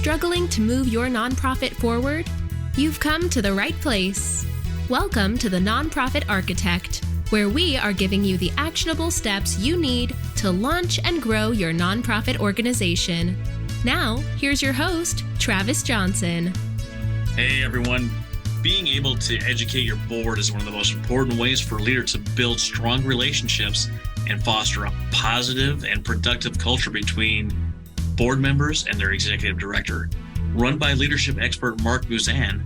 Struggling to move your nonprofit forward? You've come to the right place. Welcome to the Nonprofit Architect, where we are giving you the actionable steps you need to launch and grow your nonprofit organization. Now, here's your host, Travis Johnson. Hey everyone. Being able to educate your board is one of the most important ways for a leader to build strong relationships and foster a positive and productive culture between board members and their executive director. Run by leadership expert Mark Buzan,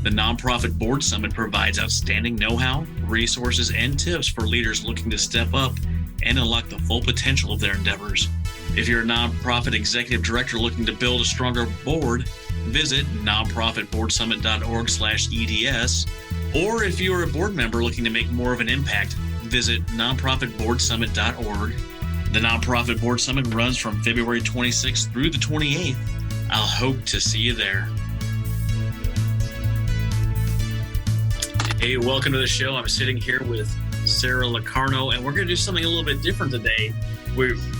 the Nonprofit Board Summit provides outstanding know-how, resources, and tips for leaders looking to step up and unlock the full potential of their endeavors. If you're a nonprofit executive director looking to build a stronger board, visit nonprofitboardsummit.org/EDS. Or if you're a board member looking to make more of an impact, visit nonprofitboardsummit.org. The Nonprofit Board Summit runs from February 26th through the 28th. I'll hope to see you there. Hey, welcome to the show. I'm sitting here with Sara LeCarno, and we're going to do something a little bit different today.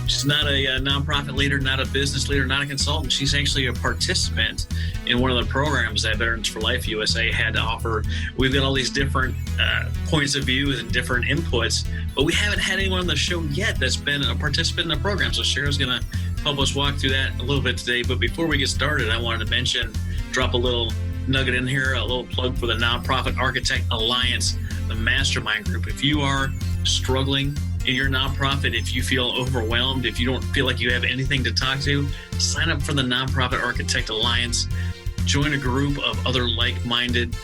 She's not a nonprofit leader, not a business leader, not a consultant. She's actually a participant in one of the programs that Veterans for Life USA had to offer. We've got all these different points of view and different inputs, but we haven't had anyone on the show yet that's been a participant in the program. So Sara's going to help us walk through that a little bit today. But before we get started, I wanted to drop a little nugget in here, a little plug for the Nonprofit Architect Alliance, the mastermind group. If you are struggling in your nonprofit, if you feel overwhelmed, if you don't feel like you have anything to talk to, sign up for the Nonprofit Architect Alliance. Join a group of other like-minded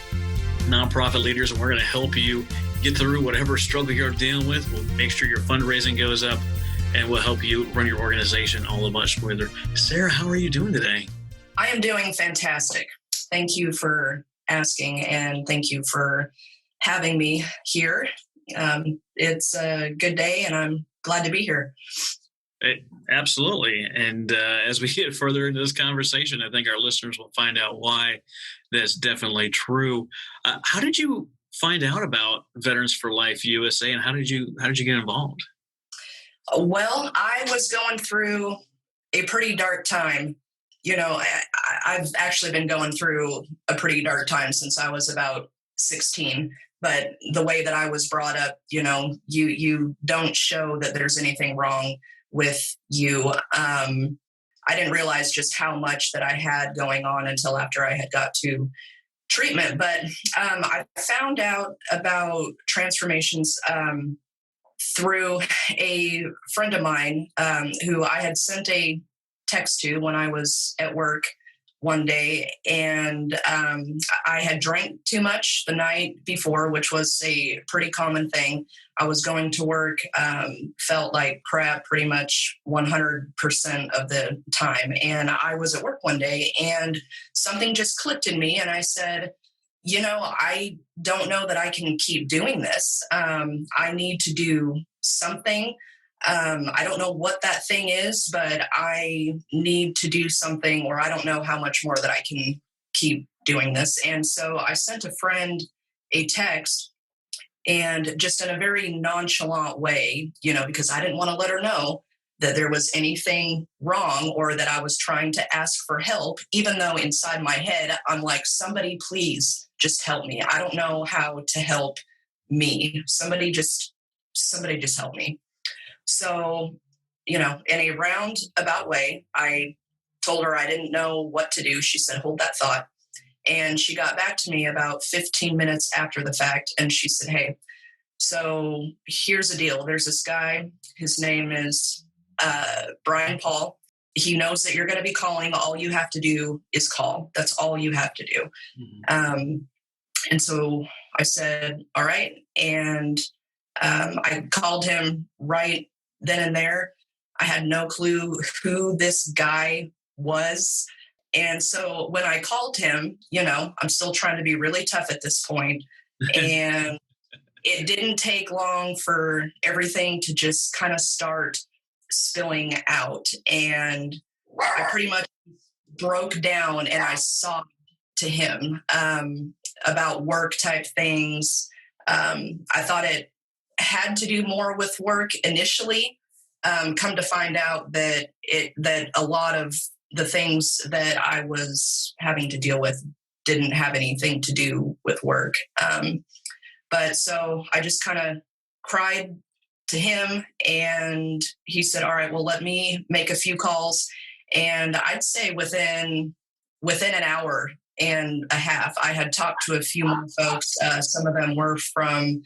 nonprofit leaders, and we're going to help you get through whatever struggle you're dealing with. We'll make sure your fundraising goes up, and we'll help you run your organization all the much smoother. Sara, how are you doing today? I am doing fantastic. Thank you for asking, and thank you for having me here. It's a good day, and I'm glad to be here. Absolutely. And as we get further into this conversation, I think our listeners will find out why that's definitely true. How did you find out about Veterans for Life USA, and how did you get involved? Well, I was going through a pretty dark time. You know, I've actually been going through a pretty dark time since I was about 16. But the way that I was brought up, you know, you don't show that there's anything wrong with you. I didn't realize just how much that I had going on until after I had got to treatment. But I found out about transformations through a friend of mine who I had sent a text to when I was at work one day, and I had drank too much the night before, which was a pretty common thing. I was going to work, felt like crap pretty much 100% of the time. And I was at work one day and something just clicked in me. And I said, you know, I don't know that I can keep doing this. I need to do something. I don't know what that thing is, but I need to do something, or I don't know how much more that I can keep doing this. And so I sent a friend a text, and just in a very nonchalant way, you know, because I didn't want to let her know that there was anything wrong or that I was trying to ask for help, even though inside my head, I'm like, somebody please just help me. I don't know how to help me. Somebody just help me. So, you know, in a roundabout way, I told her I didn't know what to do. She said, hold that thought. And she got back to me about 15 minutes after the fact. And she said, hey, so here's the deal. There's this guy. His name is Brian Paul. He knows that you're going to be calling. All you have to do is call. That's all you have to do. Mm-hmm. And so I said, all right. And I called him right then and there. I had no clue who this guy was. And so when I called him, you know, I'm still trying to be really tough at this point. And it didn't take long for everything to just kind of start spilling out. And I pretty much broke down and I sobbed to him about work type things. I thought it had to do more with work initially. Come to find out that a lot of the things that I was having to deal with didn't have anything to do with work. But so I just kind of cried to him, and he said, all right, well, let me make a few calls. And I'd say within an hour and a half, I had talked to a few more folks. Some of them were from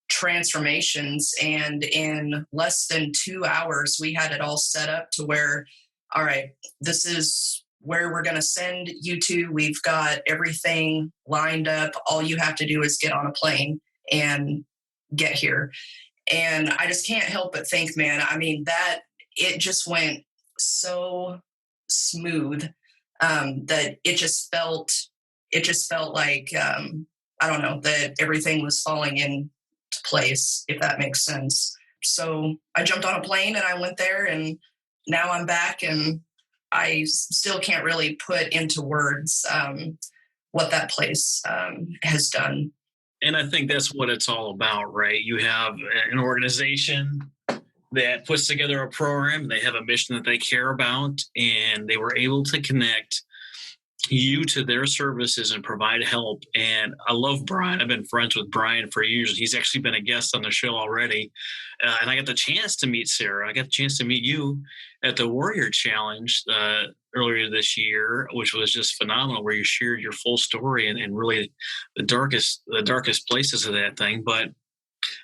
transformations, and in less than 2 hours, we had it all set up to where, all right, this is where we're going to send you to. We've got everything lined up. All you have to do is get on a plane and get here. And I just can't help but think, man, I mean, that it just went so smooth that it just felt like, I don't know, that everything was falling into place, if that makes sense. So I jumped on a plane and I went there, and now I'm back, and I still can't really put into words what that place has done. And I think that's what it's all about, right? You have an organization that puts together a program. They have a mission that they care about, and they were able to connect you to their services and provide help. And I love Brian. I've been friends with Brian for years. He's actually been a guest on the show already. And I got the chance to meet Sara. I got the chance to meet you at the Warrior Challenge earlier this year, which was just phenomenal, where you shared your full story and really the darkest places of that thing. But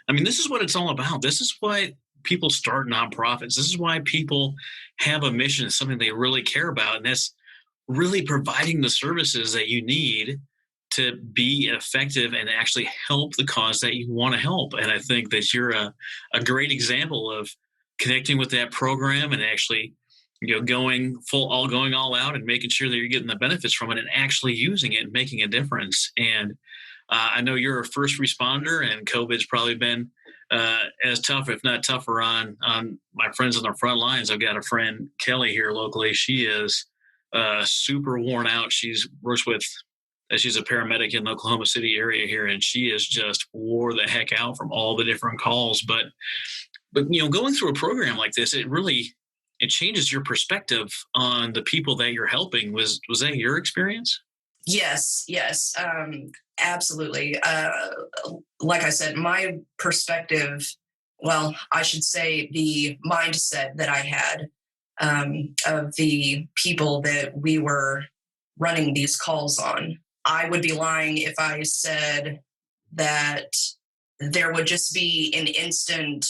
I mean, this is what it's all about. This is why people start nonprofits. This is why people have a mission, something they really care about. And that's really providing the services that you need to be effective and actually help the cause that you want to help. And I think that you're a great example of connecting with that program and actually, going all out and making sure that you're getting the benefits from it and actually using it and making a difference. And I know you're a first responder, and COVID's probably been as tough, if not tougher, on my friends on the front lines. I've got a friend, Kelly, here locally. She is super worn out. She's a paramedic in the Oklahoma City area here, and she is just wore the heck out from all the different calls. But going through a program like this, it changes your perspective on the people that you're helping. Was that your experience? Yes, absolutely. Like I said, my perspective, well, I should say the mindset that I had of the people that we were running these calls on. I would be lying if I said that there would just be an instant,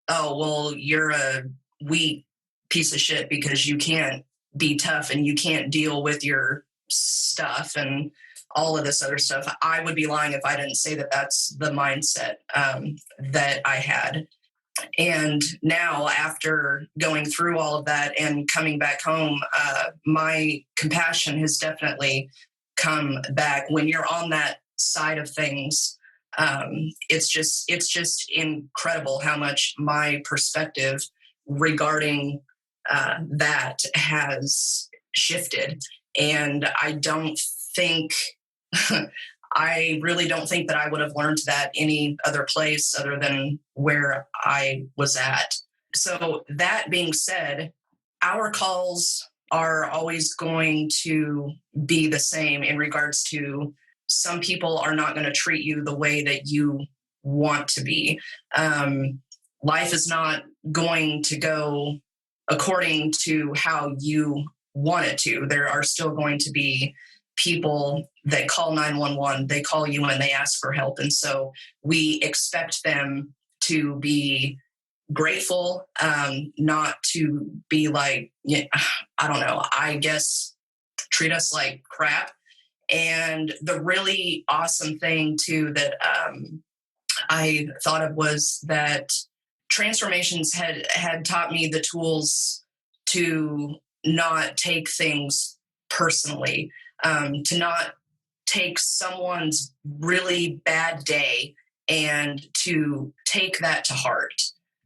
oh, well, you're a weak piece of shit because you can't be tough and you can't deal with your stuff and all of this other stuff. I would be lying if I didn't say that that's the mindset that I had. And now, after going through all of that and coming back home, my compassion has definitely come back. When you're on that side of things, it's just incredible how much my perspective regarding that has shifted. And I really don't think that I would have learned that any other place other than where I was at. So that being said, our calls are always going to be the same in regards to some people are not going to treat you the way that you want to be. Life is not going to go according to how you want it to. There are still going to be people that call 911, they call you and they ask for help. And so we expect them to be grateful, not to be like, I don't know, I guess treat us like crap. And the really awesome thing too that I thought of was that transformations had taught me the tools to not take things personally, to not take someone's really bad day and to take that to heart.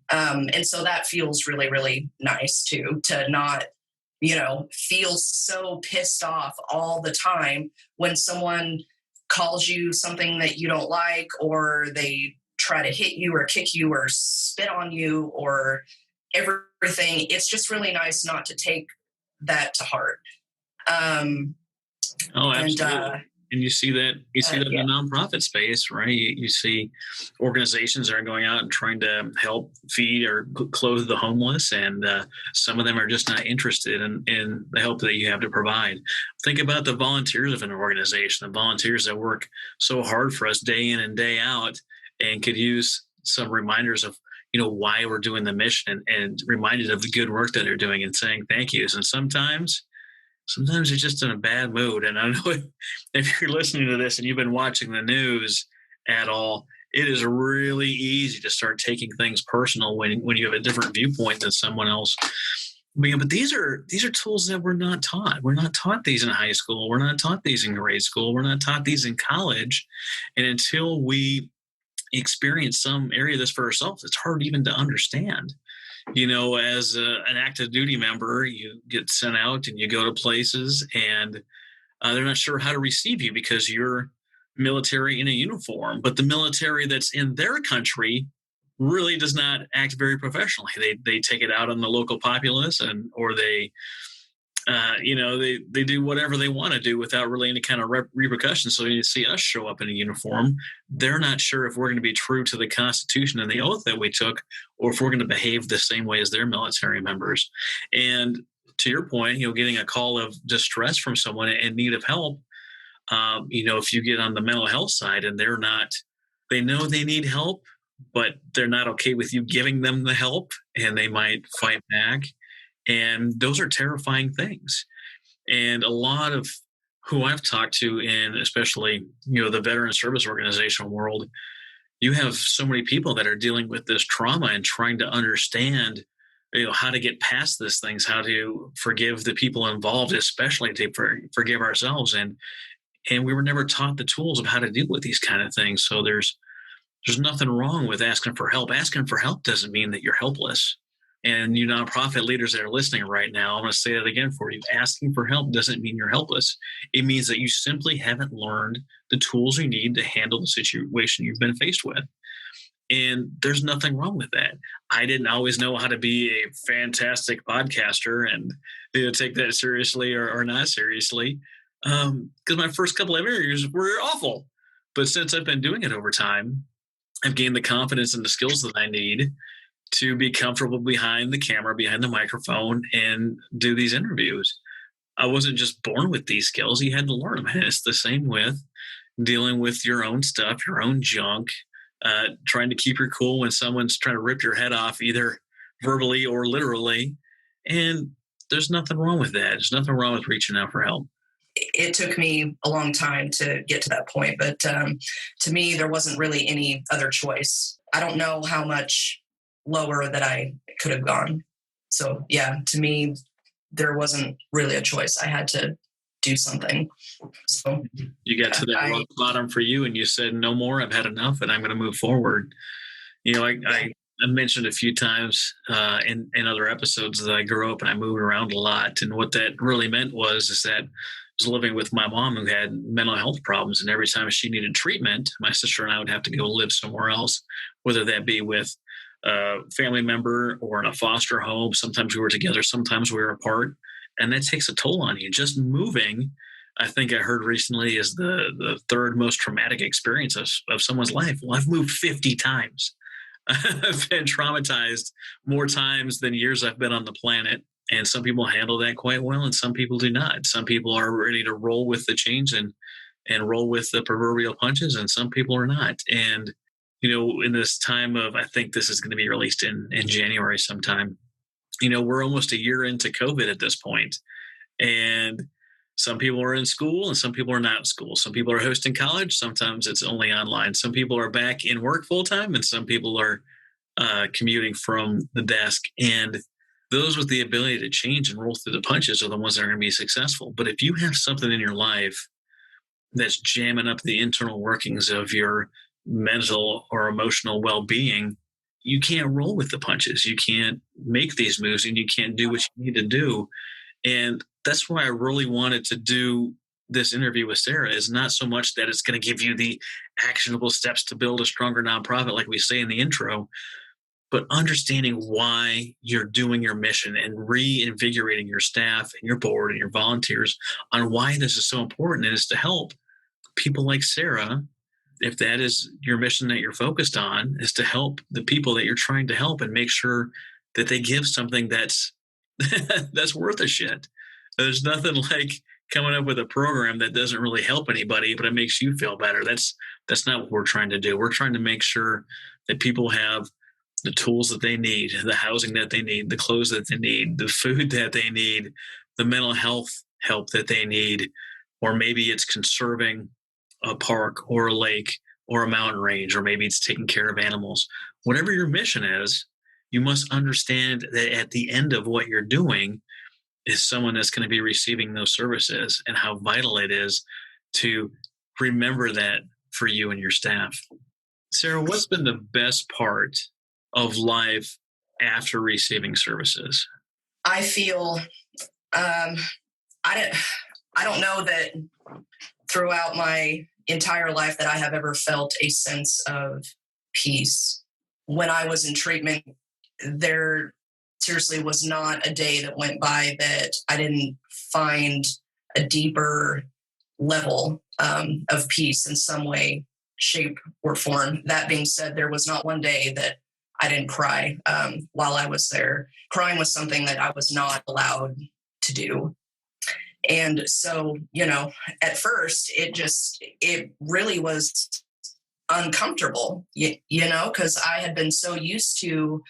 And so that feels really, really nice too, to not, feel so pissed off all the time when someone calls you something that you don't like, or they try to hit you or kick you or spit on you or everything. It's just really nice not to take that to heart. Absolutely. And you see that in the nonprofit space, right? You see organizations that are going out and trying to help feed or clothe the homeless, and some of them are just not interested in the help that you have to provide. Think about the volunteers of an organization, the volunteers that work so hard for us day in and day out, and could use some reminders of why we're doing the mission, and reminded of the good work that they're doing, and saying thank yous. And sometimes they're just in a bad mood. And I know if you're listening to this and you've been watching the news at all, it is really easy to start taking things personal when you have a different viewpoint than someone else. But these are tools that we're not taught. We're not taught these in high school. We're not taught these in grade school. We're not taught these in college. And until we experience some area of this for ourselves, it's hard even to understand. As an active duty member, you get sent out and you go to places, and they're not sure how to receive you because you're military in a uniform. But the military that's in their country really does not act very professionally. They take it out on the local populace, or they do whatever they want to do without really any kind of repercussions. So you see us show up in a uniform, they're not sure if we're going to be true to the Constitution and the oath that we took, or if we're going to behave the same way as their military members. And to your point, getting a call of distress from someone in need of help, if you get on the mental health side and they know they need help, but they're not okay with you giving them the help, and they might fight back. And those are terrifying things. And a lot of who I've talked to in especially, the veteran service organization world, you have so many people that are dealing with this trauma and trying to understand, how to get past these things, how to forgive the people involved, especially to forgive ourselves. And we were never taught the tools of how to deal with these kind of things. So there's nothing wrong with asking for help. Asking for help doesn't mean that you're helpless. And you nonprofit leaders that are listening right now, I'm going to say that again for you. Asking for help doesn't mean you're helpless. It means that you simply haven't learned the tools you need to handle the situation you've been faced with. And there's nothing wrong with that. I didn't always know how to be a fantastic podcaster and take that seriously or not seriously, because my first couple of interviews were awful. But since I've been doing it over time, I've gained the confidence and the skills that I need to be comfortable behind the camera, behind the microphone, and do these interviews. I wasn't just born with these skills. You had to learn them. And it's the same with dealing with your own stuff, your own junk, trying to keep your cool when someone's trying to rip your head off, either verbally or literally. And there's nothing wrong with that. There's nothing wrong with reaching out for help. It took me a long time to get to that point, but to me, there wasn't really any other choice. I don't know how much lower that I could have gone. So yeah, to me, there wasn't really a choice. I had to do something. So you got to that rock bottom for you, and you said, no more, I've had enough, and I'm going to move forward. I mentioned a few times in other episodes that I grew up and I moved around a lot. And what that really meant is that I was living with my mom who had mental health problems. And every time she needed treatment, my sister and I would have to go live somewhere else, whether that be with a family member or in a foster home. Sometimes we were together, sometimes we were apart. And that takes a toll on you. Just moving, I think I heard recently, is the third most traumatic experience of someone's life. Well, I've moved 50 times. I've been traumatized more times than years I've been on the planet. And some people handle that quite well, and some people do not. Some people are ready to roll with the change and roll with the proverbial punches, and some people are not. And in this time of, I think this is going to be released in January sometime, we're almost a year into COVID at this point. And some people are in school and some people are not in school. Some people are hosting college. Sometimes it's only online. Some people are back in work full time, and some people are commuting from the desk. And those with the ability to change and roll through the punches are the ones that are going to be successful. But if you have something in your life that's jamming up the internal workings of your mental or emotional well-being, you can't roll with the punches. You can't make these moves, and you can't do what you need to do. And that's why I really wanted to do this interview with Sara, is not so much that it's going to give you the actionable steps to build a stronger nonprofit, like we say in the intro, but understanding why you're doing your mission and reinvigorating your staff and your board and your volunteers on why this is so important, and is to help people like Sara. If that is your mission that you're focused on, is to help the people that you're trying to help and make sure that they give something that's that's worth a shit. There's nothing like coming up with a program that doesn't really help anybody, but it makes you feel better. That's not what we're trying to do. We're trying to make sure that people have the tools that they need, the housing that they need, the clothes that they need, the food that they need, the mental health help that they need, or maybe it's conserving a park or a lake or a mountain range, or maybe it's taking care of animals. Whatever your mission is, you must understand that at the end of what you're doing is someone that's going to be receiving those services, and how vital it is to remember that for you and your staff. Sara, what's been the best part of life after receiving services? I feel, I don't know that throughout my entire life that I have ever felt a sense of peace. When I was in treatment, there seriously was not a day that went by that I didn't find a deeper level of peace in some way, shape, or form. That being said, there was not one day that I didn't cry while I was there. Crying was something that I was not allowed to do. And so, at first, it really was uncomfortable, because I had been so used to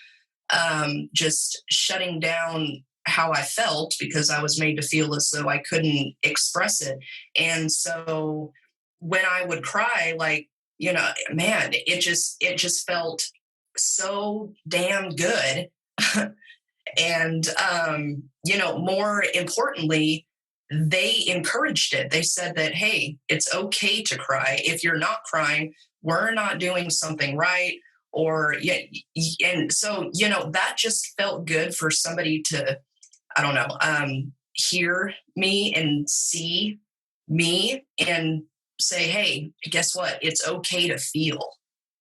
just shutting down how I felt, because I was made to feel as though I couldn't express it. And so when I would cry, man, it just felt so damn good. And, more importantly, they encouraged it. They said that, hey, it's okay to cry. If you're not crying, we're not doing something right. And so, that just felt good for somebody to, hear me and see me and say, hey, guess what? It's okay to feel.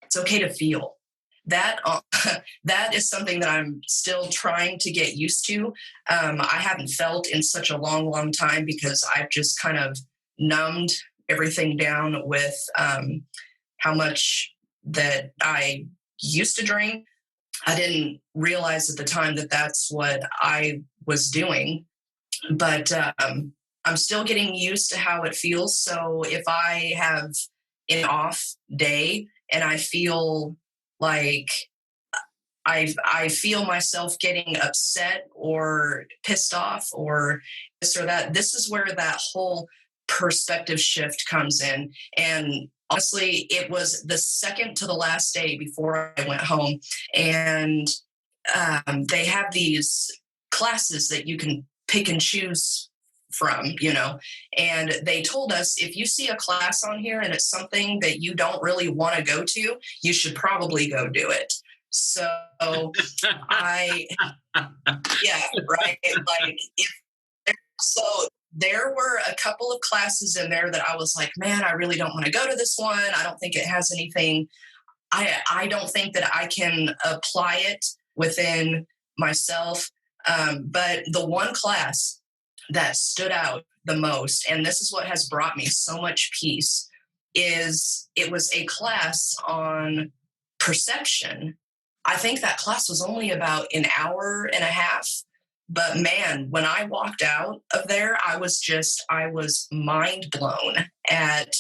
It's okay to feel. That is something that I'm still trying to get used to. I haven't felt in such a long, long time, because I've just kind of numbed everything down with how much that I used to drink. I didn't realize at the time that that's what I was doing, but I'm still getting used to how it feels. So if I have an off day and I feel like I feel myself getting upset or pissed off or this or that, this is where that whole perspective shift comes in. And honestly, it was the second to the last day before I went home. And they have these classes that you can pick and choose from, and they told us, if you see a class on here and it's something that you don't really want to go to, you should probably go do it. So so there were a couple of classes in there that I was like, man, I really don't want to go to this one. I don't think it has anything. I don't think that I can apply it within myself. But the one class that stood out the most, and this is what has brought me so much peace, is it was a class on perception. I think that class was only about an hour and a half. But man, when I walked out of there, I was mind blown at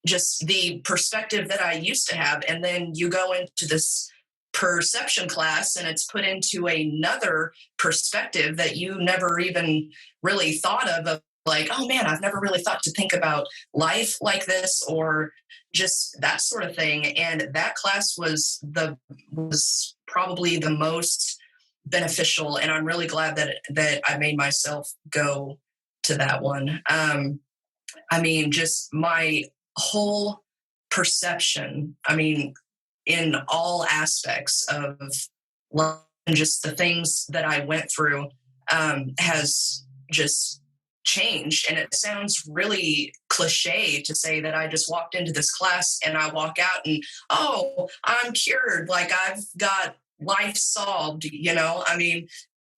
just the perspective that I used to have. And then you go into this perception class and it's put into another perspective that you never even really thought of like, oh man, I've never really thought to think about life like this, or just that sort of thing. And that class was probably the most beneficial, and I'm really glad that I made myself go to that one. Just my whole perception, in all aspects of life and just the things that I went through, has just changed. And it sounds really cliche to say that I just walked into this class and I walk out and, oh, I'm cured. Like I've got life solved, I mean,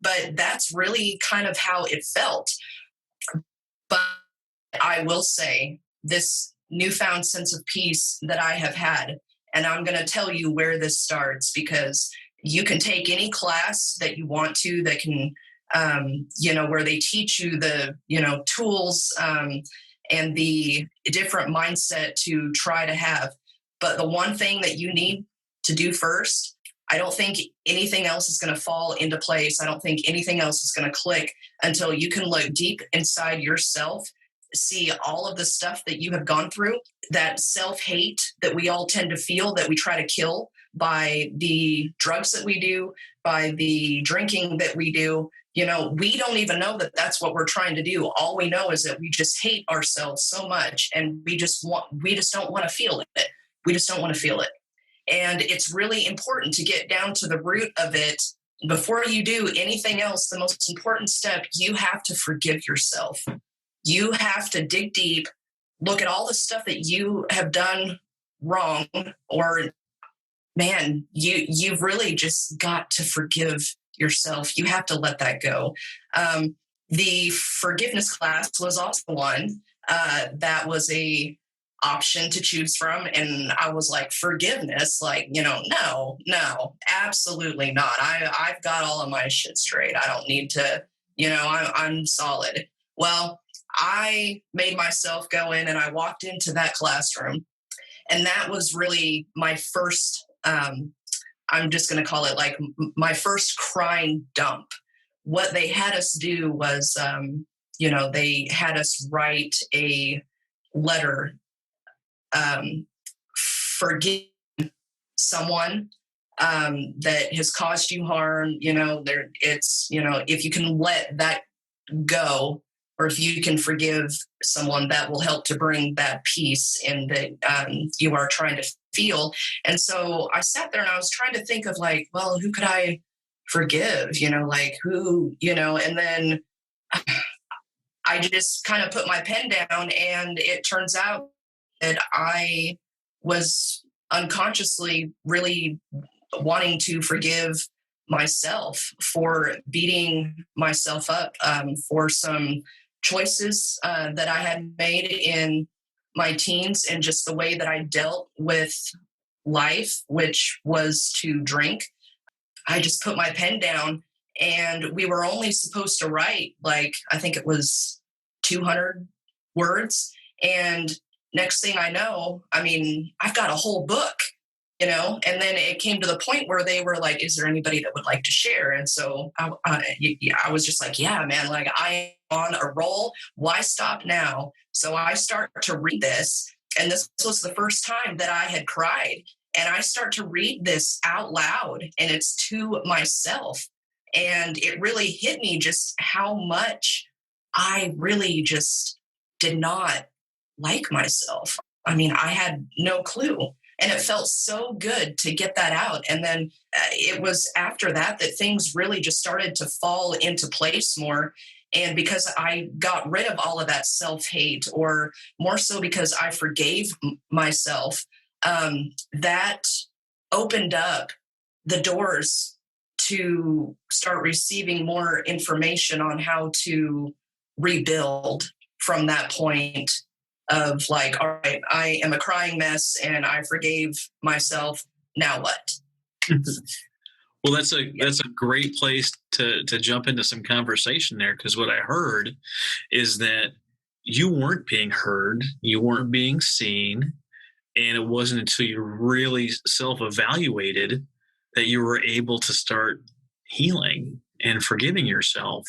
but that's really kind of how it felt. But I will say this newfound sense of peace that I have had, and I'm going to tell you where this starts, because you can take any class that you want to that can, where they teach you the, tools and the different mindset to try to have. But the one thing that you need to do first, I don't think anything else is going to fall into place. I don't think anything else is going to click until you can look deep inside yourself, see all of the stuff that you have gone through, that self-hate that we all tend to feel, that we try to kill by the drugs that we do, by the drinking that we do. We don't even know that that's what we're trying to do. All we know is that we just hate ourselves so much, and we just don't want to feel it. We just don't want to feel it. And it's really important to get down to the root of it. Before you do anything else, the most important step, you have to forgive yourself. You have to dig deep, look at all the stuff that you have done wrong, or man, you've really just got to forgive yourself. You have to let that go. The forgiveness class was also one that was a option to choose from. And I was like, forgiveness, no, absolutely not. I've got all of my shit straight. I don't need to, I'm solid. Well, I made myself go in and I walked into that classroom, and that was really my first, I'm just going to call it like my first crying dump. What they had us do was, they had us write a letter, forgive someone that has caused you harm. If you can let that go, or if you can forgive someone, that will help to bring that peace in that you are trying to feel. And so I sat there and I was trying to think of who could I forgive? Who, and then I just kind of put my pen down, and it turns out that I was unconsciously really wanting to forgive myself for beating myself up for some choices that I had made in my teens, and just the way that I dealt with life, which was to drink. I just put my pen down, and we were only supposed to write I think it was 200 words. And next thing I know, I've got a whole book, and then it came to the point where they were like, is there anybody that would like to share? And so I was just like, yeah, man, I am on a roll. Why stop now? So I start to read this, and this was the first time that I had cried. And I start to read this out loud, and it's to myself. And it really hit me just how much I really just did not like myself. I had no clue. And it felt so good to get that out. And then it was after that things really just started to fall into place more. And because I got rid of all of that self-hate, or more so because I forgave myself, that opened up the doors to start receiving more information on how to rebuild from that point of all right, I am a crying mess and I forgave myself. Now what? Well, that's a great place to jump into some conversation there, because what I heard is that you weren't being heard, you weren't being seen, and it wasn't until you really self-evaluated that you were able to start healing and forgiving yourself.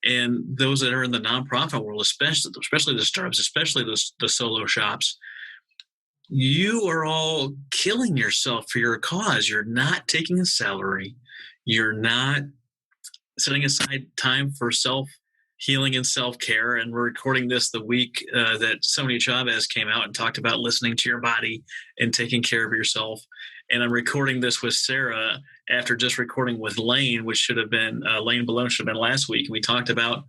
And those that are in the nonprofit world, especially the startups, especially the solo shops, you are all killing yourself for your cause. You're not taking a salary. You're not setting aside time for self-healing and self-care. And we're recording this the week that Sonia Chavez came out and talked about listening to your body and taking care of yourself. And I'm recording this with Sara after just recording with Lane, which should have been, Lane Balone should have been last week. And we talked about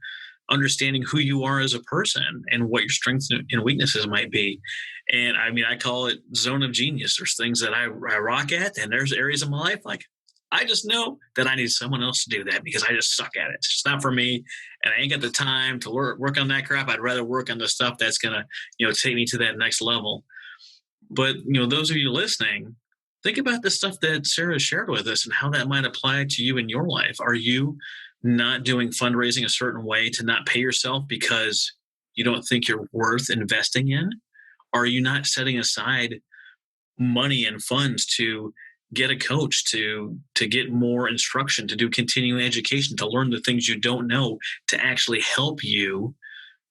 understanding who you are as a person and what your strengths and weaknesses might be. And I call it zone of genius. There's things that I rock at, and there's areas of my life I just know that I need someone else to do that because I just suck at it. It's not for me, and I ain't got the time to work on that crap. I'd rather work on the stuff that's gonna, take me to that next level. But those of you listening, think about the stuff that Sarah shared with us and how that might apply to you in your life. Are you not doing fundraising a certain way to not pay yourself because you don't think you're worth investing in? Are you not setting aside money and funds to get a coach, to get more instruction, to do continuing education, to learn the things you don't know, to actually help you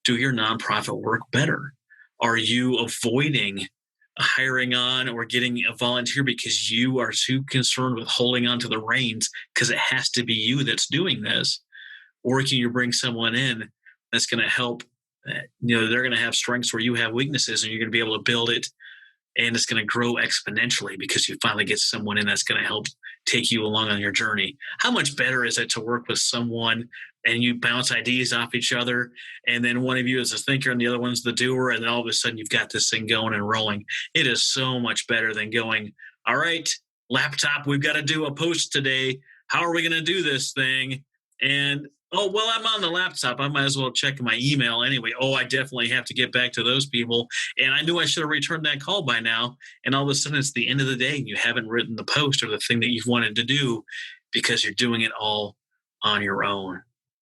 do your nonprofit work better? Are you avoiding hiring on or getting a volunteer because you are too concerned with holding on to the reins because it has to be you that's doing this? Or can you bring someone in that's going to help? They're going to have strengths where you have weaknesses, and you're going to be able to build it, and it's going to grow exponentially because you finally get someone in that's going to help take you along on your journey. How much better is it to work with someone and you bounce ideas off each other, and then one of you is a thinker and the other one's the doer, and then all of a sudden you've got this thing going and rolling? It is so much better than going, all right, laptop, we've got to do a post today. How are we going to do this thing? And oh, well, I'm on the laptop. I might as well check my email anyway. Oh, I definitely have to get back to those people. And I knew I should have returned that call by now. And all of a sudden, it's the end of the day and you haven't written the post or the thing that you've wanted to do because you're doing it all on your own.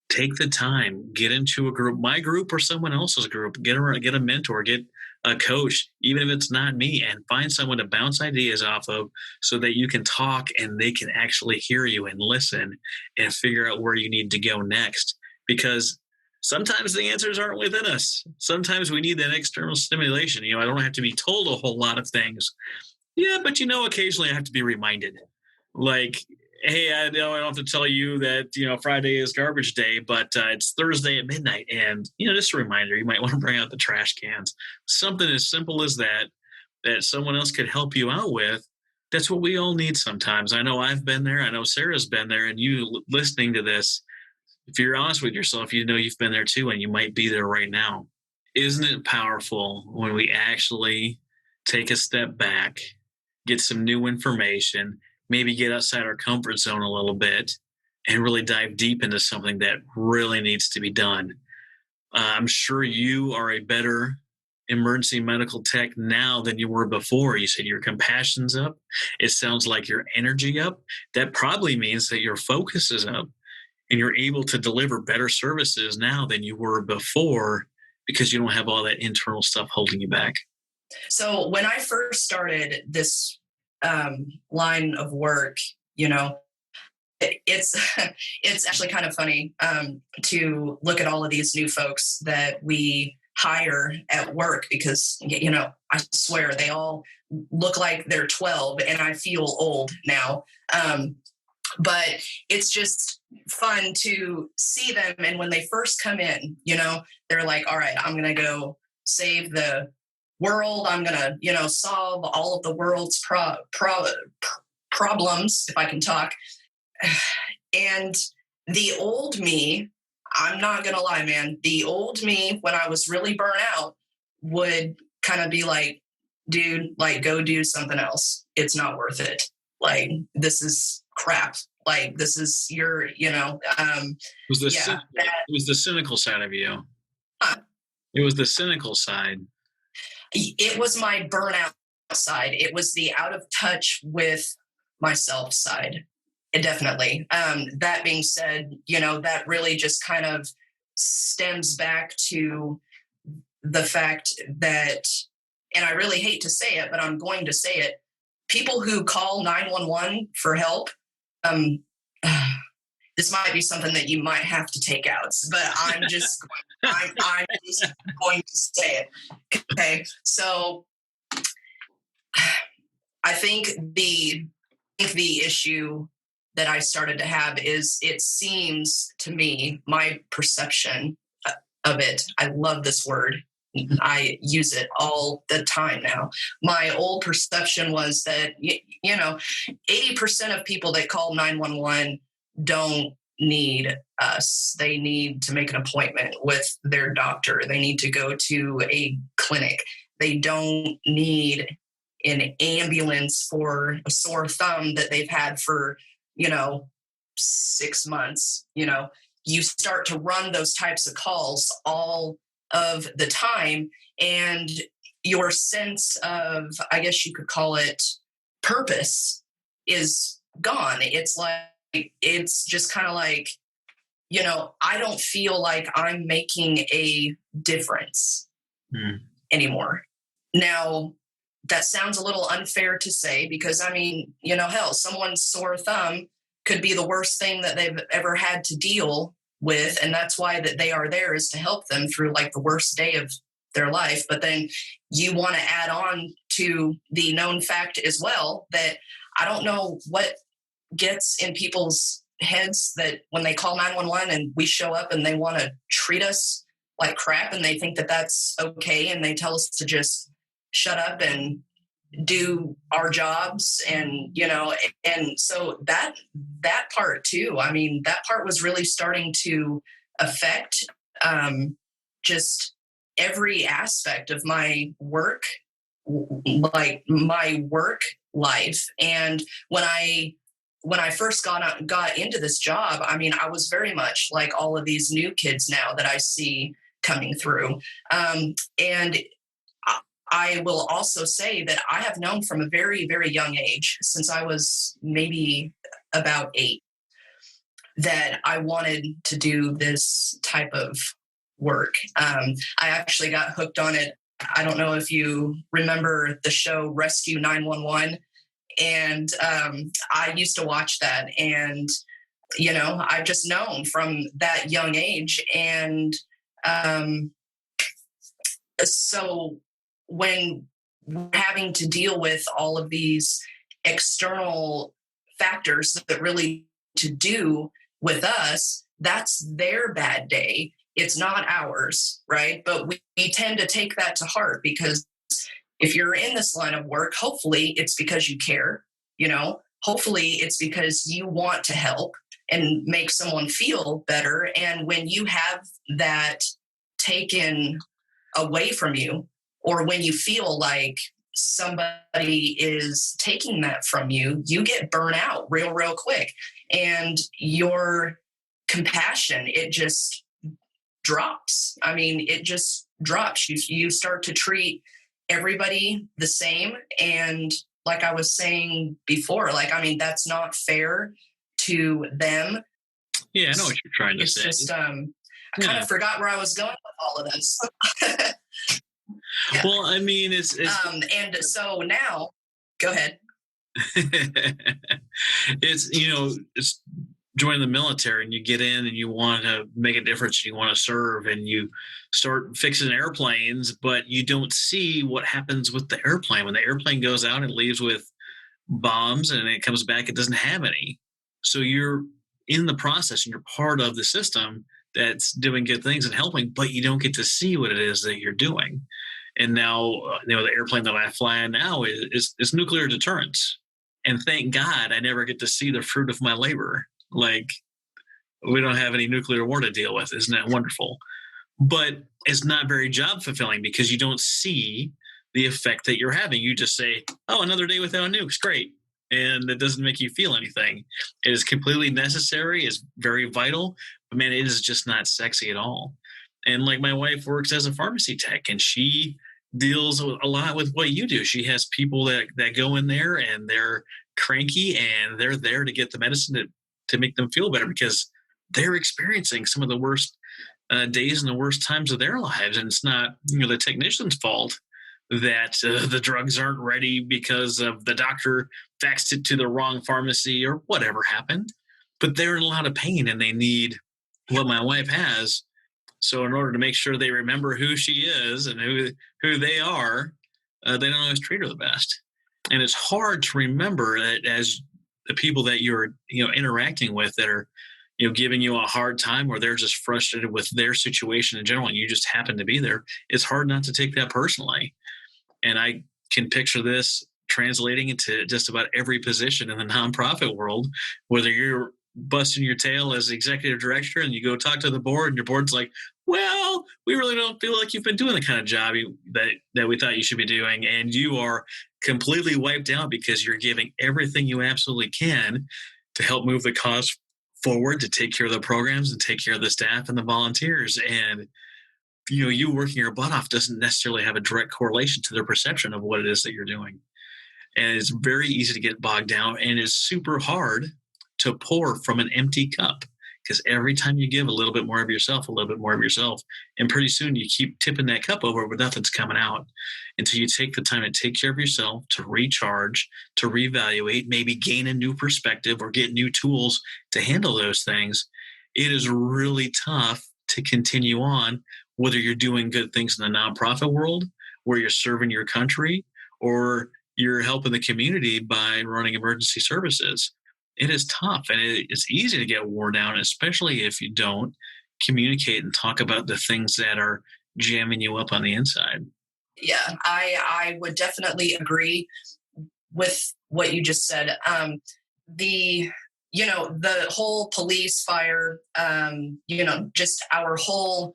Take the time, get into a group, my group or someone else's group, get a mentor, get a coach, even if it's not me, and find someone to bounce ideas off of so that you can talk and they can actually hear you and listen and figure out where you need to go next. Because sometimes the answers aren't within us. Sometimes we need that external stimulation. I don't have to be told a whole lot of things. Yeah, but occasionally I have to be reminded. Like, hey, I don't have to tell you that, Friday is garbage day, but it's Thursday at midnight. And, just a reminder, you might want to bring out the trash cans. Something as simple as that someone else could help you out with. That's what we all need sometimes. I know I've been there. I know Sarah's been there. And you listening to this, if you're honest with yourself, you've been there too, and you might be there right now. Isn't it powerful when we actually take a step back, get some new information, maybe get outside our comfort zone a little bit and really dive deep into something that really needs to be done? I'm sure you are a better emergency medical tech now than you were before. You said your compassion's up. It sounds like your energy up. That probably means that your focus is up and you're able to deliver better services now than you were before because you don't have all that internal stuff holding you back. So when I first started this line of work, it's actually kind of funny to look at all of these new folks that we hire at work because, I swear they all look like they're 12 and I feel old now. But it's just fun to see them. And when they first come in, they're like, all right, I'm going to go save the world. I'm going to, solve all of the world's problems, if I can talk. And the old me, I'm not going to lie, man, the old me, when I was really burnt out, would kind of be like, dude, like, go do something else. It's not worth it. Like, this is crap. Like, this is your, it was the cynical side of you. It was the cynical side. It was my burnout side. It was the out of touch with myself side. Definitely. That being said, that really just kind of stems back to the fact that, and I really hate to say it, but I'm going to say it, people who call 911 for help, this might be something that you might have to take out, but I'm just going to say it. Okay. So I think the issue that I started to have is, it seems to me, my perception of it, I love this word. I use it all the time now. My old perception was that, 80% of people that call 911 don't need us. They need to make an appointment with their doctor. They need to go to a clinic. They don't need an ambulance for a sore thumb that they've had for 6 months, you start to run those types of calls all of the time. And your sense of, I guess you could call it, purpose is gone. It's just kind of like, I don't feel like I'm making a difference anymore. Now, that sounds a little unfair to say because, hell, someone's sore thumb could be the worst thing that they've ever had to deal with. And that's why that they are there, is to help them through like the worst day of their life. But then you want to add on to the known fact as well that I don't know what gets in people's heads that when they call 911 and we show up and they want to treat us like crap and they think that that's okay. And they tell us to just shut up and do our jobs. And, and so that part too, that part was really starting to affect just every aspect of my work, like my work life. And when I first got into this job, I was very much like all of these new kids now that I see coming through. And I will also say that I have known from a very, very young age, since I was maybe about 8, that I wanted to do this type of work. I actually got hooked on it. I don't know if you remember the show Rescue 911. And I used to watch that. And, I've just known from that young age. And so when we're having to deal with all of these external factors that really to do with us, that's their bad day. It's not ours, right? But we tend to take that to heart because if you're in this line of work, hopefully it's because you care, hopefully it's because you want to help and make someone feel better. And when you have that taken away from you, or when you feel like somebody is taking that from you, you get burnt out real quick. And your compassion, it just drops. It just drops. You start to treat everybody the same. And like I was saying before, that's not fair to them. Yeah, I know what you're trying to say. It's just, I kind of forgot where I was going with all of this. Yeah. Well, it's and so now, go ahead. It's join the military and you get in and you want to make a difference, you want to serve, and you start fixing airplanes, but you don't see what happens with the airplane. When the airplane goes out, it leaves with bombs and it comes back, it doesn't have any. So you're in the process and you're part of the system that's doing good things and helping, but you don't get to see what it is that you're doing. And now, the airplane that I fly now is nuclear deterrence. And thank God I never get to see the fruit of my labor. Like, we don't have any nuclear war to deal with. Isn't that wonderful? But it's not very job fulfilling because you don't see the effect that you're having. You just say, oh, another day without nukes, great. And it doesn't make you feel anything. It is completely necessary. It's very vital. But man, it is just not sexy at all. And like my wife works as a pharmacy tech and she deals a lot with what you do. She has people that go in there and they're cranky and they're there to get the medicine to make them feel better because they're experiencing some of the worst days and the worst times of their lives. And it's not the technician's fault that the drugs aren't ready because of the doctor faxed it to the wrong pharmacy or whatever happened. But they're in a lot of pain and they need what my wife has. So in order to make sure they remember who she is and who they are, they don't always treat her the best. And it's hard to remember that as the people that you're interacting with that are giving you a hard time or they're just frustrated with their situation in general and you just happen to be there, it's hard not to take that personally. And I can picture this translating into just about every position in the nonprofit world, whether you're busting your tail as executive director and you go talk to the board and your board's like, well, we really don't feel like you've been doing the kind of job that we thought you should be doing. And you are completely wiped out because you're giving everything you absolutely can to help move the cause forward, to take care of the programs and take care of the staff and the volunteers. And, you working your butt off doesn't necessarily have a direct correlation to their perception of what it is that you're doing. And it's very easy to get bogged down, and it's super hard to pour from an empty cup, because every time you give a little bit more of yourself, and pretty soon you keep tipping that cup over, but nothing's coming out until you take the time to take care of yourself, to recharge, to reevaluate, maybe gain a new perspective or get new tools to handle those things. It is really tough to continue on, whether you're doing good things in the nonprofit world, where you're serving your country, or you're helping the community by running emergency services. It is tough, and it's easy to get worn down, especially if you don't communicate and talk about the things that are jamming you up on the inside. Yeah, I would definitely agree with what you just said. The whole police, fire, just our whole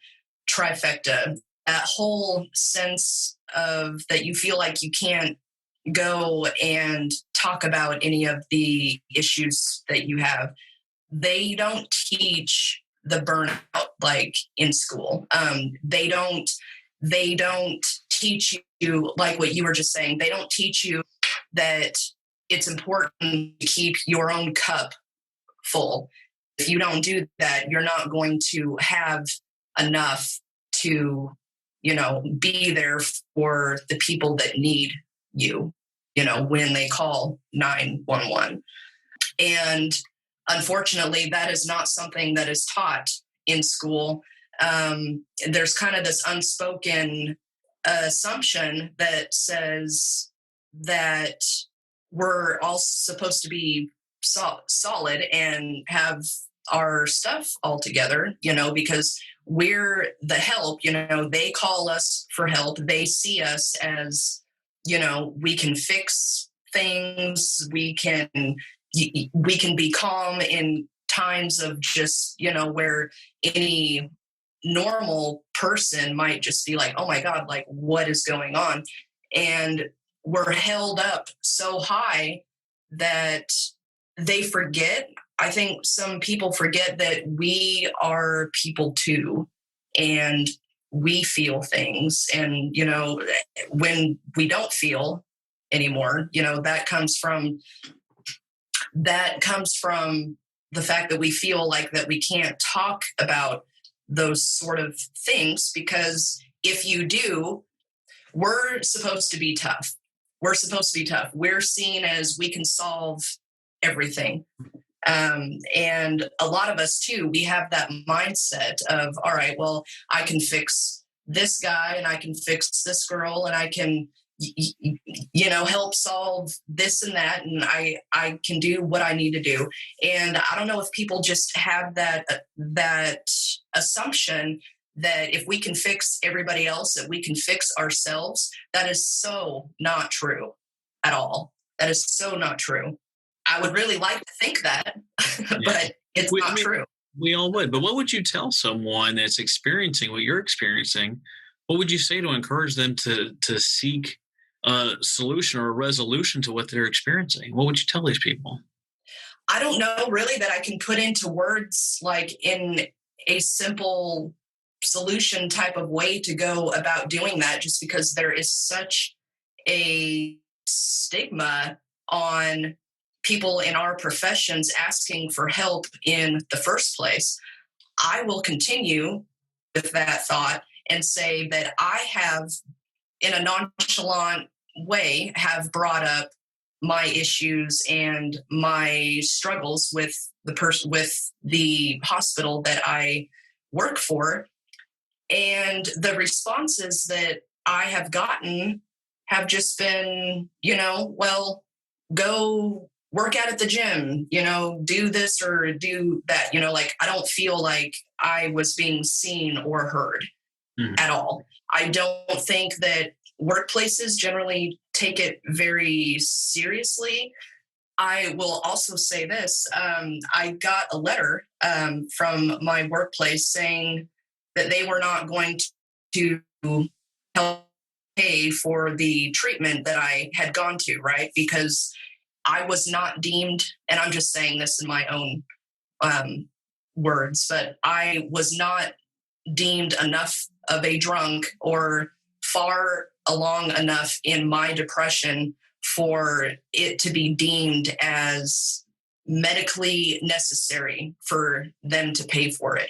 trifecta, that whole sense of that you feel like you can't go and talk about any of the issues that you have. They don't teach the burnout like in school. They don't teach you, like what you were just saying, they don't teach you that it's important to keep your own cup full. If you don't do that, you're not going to have enough to, be there for the people that need you, when they call 911. And unfortunately, that is not something that is taught in school. There's kind of this unspoken assumption that says that we're all supposed to be solid and have our stuff all together, because we're the help. They call us for help. They see us as, we can fix things. We can be calm in times of just, where any normal person might just be like, oh my God, like what is going on? And we're held up so high that they forget. I think some people forget that we are people too, and we feel things. And, when we don't feel anymore, that comes from the fact that we feel like that we can't talk about those sort of things, because if you do, we're supposed to be tough. We're seen as we can solve everything. And a lot of us too, we have that mindset of, all right, well, I can fix this guy and I can fix this girl and I can, help solve this and that. And I can do what I need to do. And I don't know if people just have that assumption that if we can fix everybody else, that we can fix ourselves. That is so not true at all. That is so not true. I would really like to think that, but it's not true. We all would. But what would you tell someone that's experiencing what you're experiencing? What would you say to encourage them to seek a solution or a resolution to what they're experiencing? What would you tell these people? I don't know really that I can put into words like in a simple solution type of way to go about doing that, just because there is such a stigma on people in our professions asking for help in the first place. I will continue with that thought and say that I have, in a nonchalant way, have brought up my issues and my struggles with the hospital that I work for. And the responses that I have gotten have just been, well, go work out at the gym, do this or do that, I don't feel like I was being seen or heard at all. I don't think that workplaces generally take it very seriously. I will also say this. I got a letter from my workplace saying that they were not going to help pay for the treatment that I had gone to, right? Because I was not deemed, and I'm just saying this in my own words, but I was not deemed enough of a drunk or far along enough in my depression for it to be deemed as medically necessary for them to pay for it.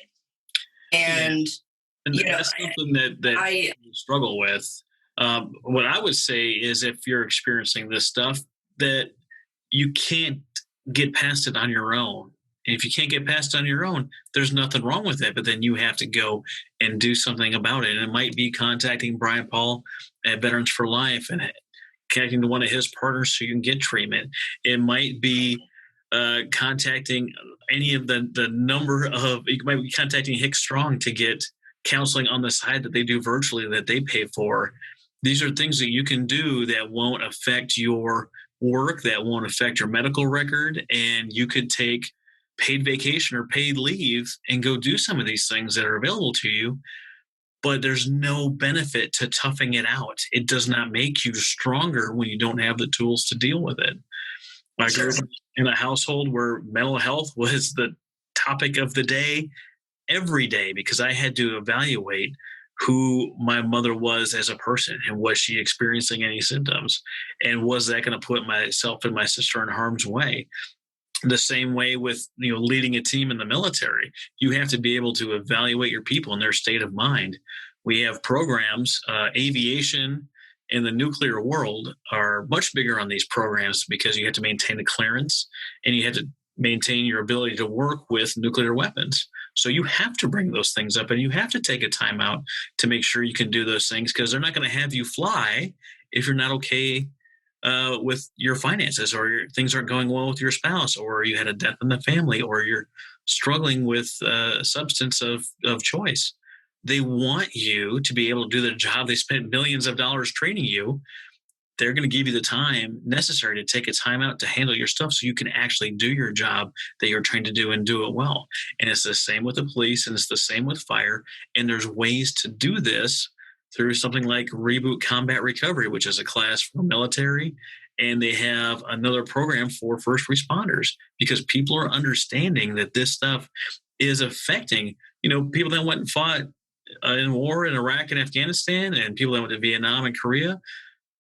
And, that's something that I struggle with. What I would say is if you're experiencing this stuff, that you can't get past it on your own. And if you can't get past it on your own, there's nothing wrong with it, but then you have to go and do something about it. And it might be contacting Brian Paul at Veterans for Life and connecting to one of his partners so you can get treatment. It might be contacting any of the number of, you might be contacting Hick Strong to get counseling on the side that they do virtually that they pay for. These are things that you can do that won't affect your work, that won't affect your medical record, and you could take paid vacation or paid leave and go do some of these things that are available to you. But there's no benefit to toughing it out. It does not make you stronger when you don't have the tools to deal with it. I grew up in a household where mental health was the topic of the day every day because I had to evaluate who my mother was as a person and was she experiencing any symptoms, and was that going to put myself and my sister in harm's way. The same way with leading a team in the military, you have to be able to evaluate your people and their state of mind. We have programs, aviation and the nuclear world are much bigger on these programs because you have to maintain a clearance and you have to maintain your ability to work with nuclear weapons. So you have to bring those things up and you have to take a time out to make sure you can do those things, because they're not going to have you fly if you're not okay with your finances, or things aren't going well with your spouse, or you had a death in the family, or you're struggling with a substance of choice. They want you to be able to do the job. They spent millions of dollars training you. They're going to give you the time necessary to take a time out to handle your stuff so you can actually do your job that you're trained to do and do it well. And it's the same with the police, and it's the same with fire. And there's ways to do this through something like Reboot Combat Recovery, which is a class for military. And they have another program for first responders, because people are understanding that this stuff is affecting, people that went and fought in war in Iraq and Afghanistan, and people that went to Vietnam and Korea.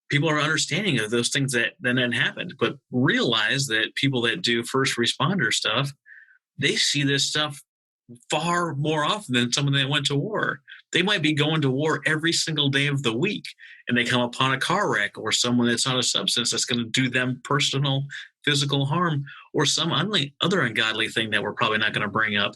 People are understanding of those things that then happened, but realize that people that do first responder stuff, they see this stuff far more often than someone that went to war. They might be going to war every single day of the week, and they come upon a car wreck or someone that's on a substance that's going to do them personal physical harm, or some other ungodly thing that we're probably not going to bring up.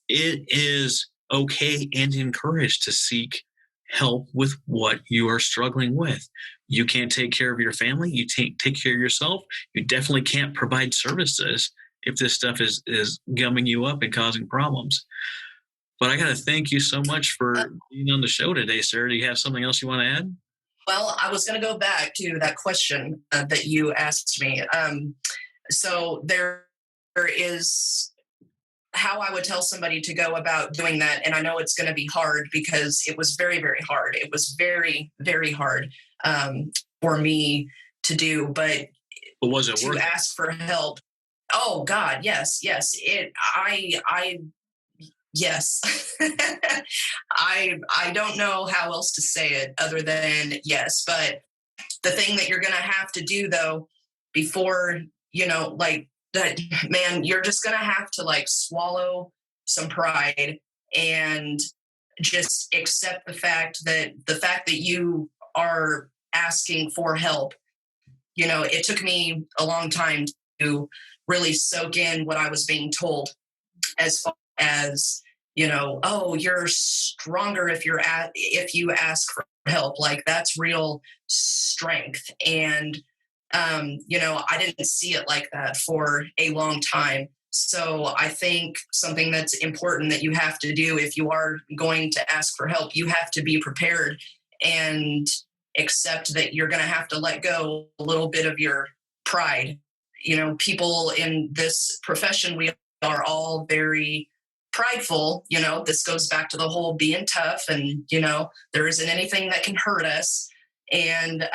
It is okay and encouraged to seek help with what you are struggling with. You can't take care of your family. You take care of yourself. You definitely can't provide services if this stuff is gumming you up and causing problems. But I got to thank you so much for being on the show today, Sarah. Do you have something else you want to add? Well, I was going to go back to that question that you asked me. So there is how I would tell somebody to go about doing that. And I know it's going to be hard because it was very, very hard. It was very, very hard for me to do. But was it to worth ask for help? Oh God, yes. Yes. I don't know how else to say it other than yes. But the thing that you're going to have to do though, before, that, man, you're just going to have to swallow some pride and just accept the fact that you are asking for help. It took me a long time to really soak in what I was being told, as far as, oh, you're stronger if you ask for help. That's real strength. And I didn't see it like that for a long time. So I think something that's important that you have to do if you are going to ask for help, you have to be prepared and accept that you're going to have to let go a little bit of your pride. People in this profession, we are all very prideful. This goes back to the whole being tough and, there isn't anything that can hurt us. And,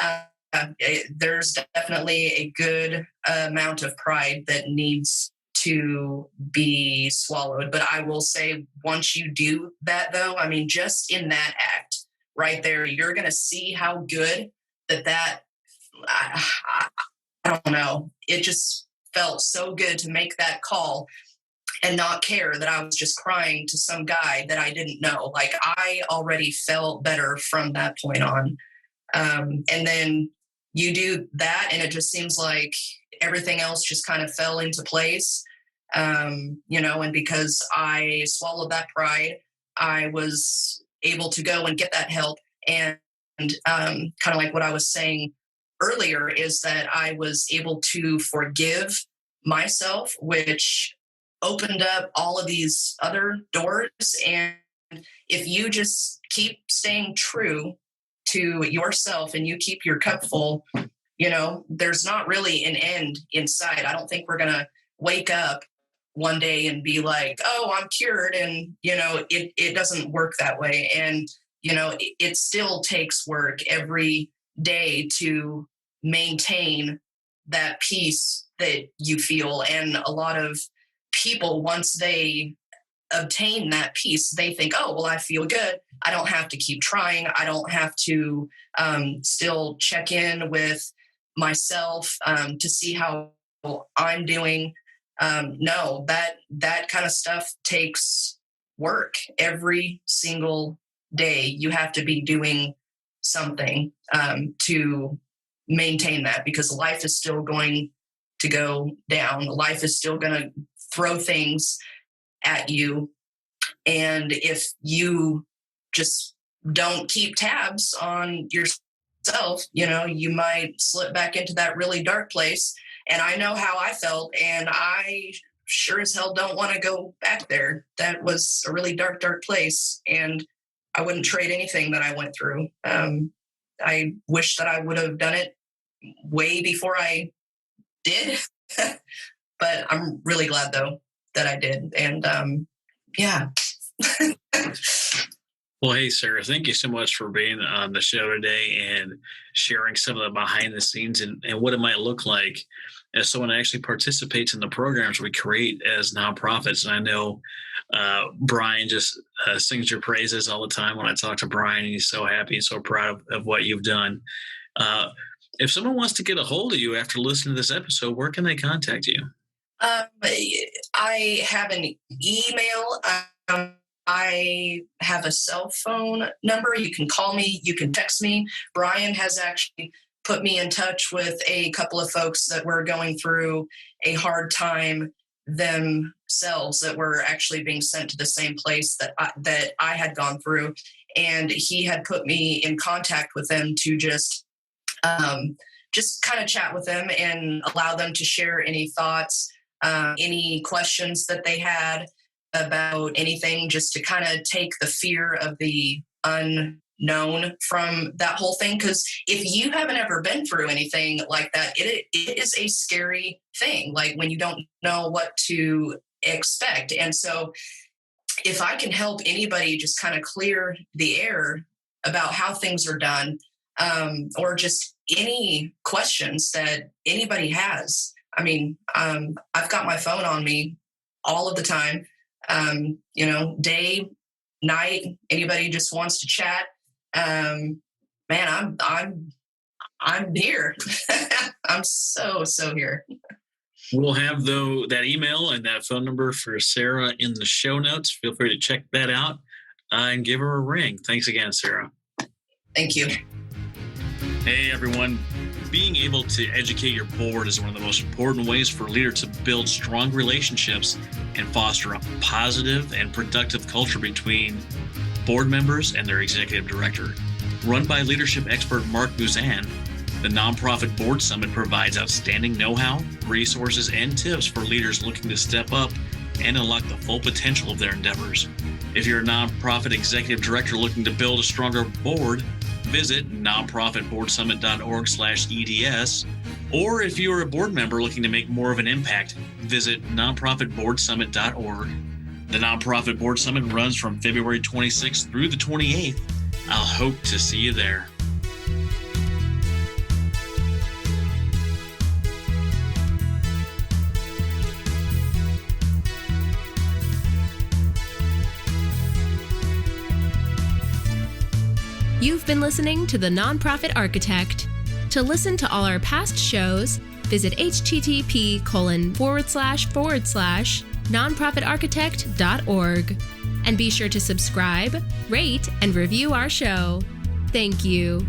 there's definitely a good amount of pride that needs to be swallowed. But I will say, once you do that, though, I mean, just in that act right there, you're going to see how good that I don't know. It just felt so good to make that call and not care that I was just crying to some guy that I didn't know. Like, I already felt better from that point on. And then you do that, and it just seems like everything else just kind of fell into place. And because I swallowed that pride, I was able to go and get that help. And kind of like what I was saying earlier is that I was able to forgive myself, which opened up all of these other doors. And if you just keep staying true to yourself and you keep your cup full, there's not really an end in sight. I don't think we're going to wake up one day and be like, oh, I'm cured. And, it doesn't work that way. And, it still takes work every day to maintain that peace that you feel. And a lot of people, once they obtain that peace, they think, oh, well, I feel good. I don't have to keep trying. I don't have to still check in with myself to see how I'm doing. No, that kind of stuff takes work every single day. You have to be doing something to maintain that, because life is still going to go down. Life is still going to throw things at you. And if you just don't keep tabs on yourself, you might slip back into that really dark place. And I know how I felt, and I sure as hell don't want to go back there. That was a really dark, dark place, and I wouldn't trade anything that I went through. I wish that I would have done it way before I did, but I'm really glad, though, that I did. And yeah. Well, hey, Sarah, thank you so much for being on the show today and sharing some of the behind the scenes and what it might look like as someone actually participates in the programs we create as nonprofits. And I know Brian just sings your praises all the time when I talk to Brian, and he's so happy and so proud of what you've done. If someone wants to get a hold of you after listening to this episode, where can they contact you? I have an email. I have a cell phone number. You can call me. You can text me. Brian has actually put me in touch with a couple of folks that were going through a hard time themselves, that were actually being sent to the same place that I had gone through. And he had put me in contact with them to just kind of chat with them and allow them to share any thoughts, any questions that they had about anything, just to kind of take the fear of the unknown from that whole thing. Because if you haven't ever been through anything like that, it is a scary thing, like when you don't know what to expect. And so if I can help anybody just kind of clear the air about how things are done, or just any questions that anybody has. I mean, I've got my phone on me all of the time. Day, night, anybody just wants to chat. Man, I'm here. I'm so here. We'll have that email and that phone number for Sarah in the show notes. Feel free to check that out and give her a ring. Thanks again, Sarah. Thank you. Hey, everyone. Being able to educate your board is one of the most important ways for a leader to build strong relationships and foster a positive and productive culture between board members and their executive director. Run by leadership expert Mark Buzan, the nonprofit board summit provides outstanding know-how, resources, and tips for leaders looking to step up and unlock the full potential of their endeavors. If you're a nonprofit executive director looking to build a stronger board, visit nonprofitboardsummit.org/EDS. Or if you're a board member looking to make more of an impact, visit nonprofitboardsummit.org. The Nonprofit Board Summit runs from February 26th through the 28th. I'll hope to see you there. You've been listening to The Nonprofit Architect. To listen to all our past shows, visit http://nonprofitarchitect.org. And be sure to subscribe, rate, and review our show. Thank you.